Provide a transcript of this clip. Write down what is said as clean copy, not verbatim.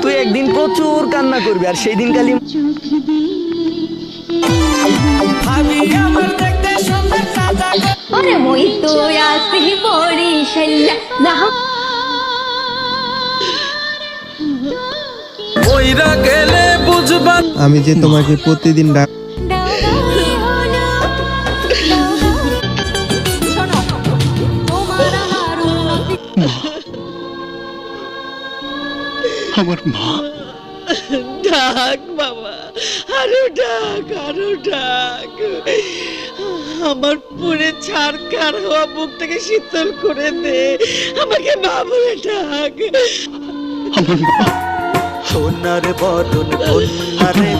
তুই একদিন প্রচুর কান্না করবি আর সেই দিন কালি ওরে মই তো আসি বরিশাল্লা না ওইরা গেলে বুঝবা আমি যে তোমাকে প্রতিদিন ডাক আমার মা। ডাক বাবা, আরো ডাক, আরো ডাক। আমার পুরে ছাড়খার হওয়া বুকটাকে শীতল করে দে, আমাকে মা বলে ডাক। আমার মা। সোনার বদন কন্যারে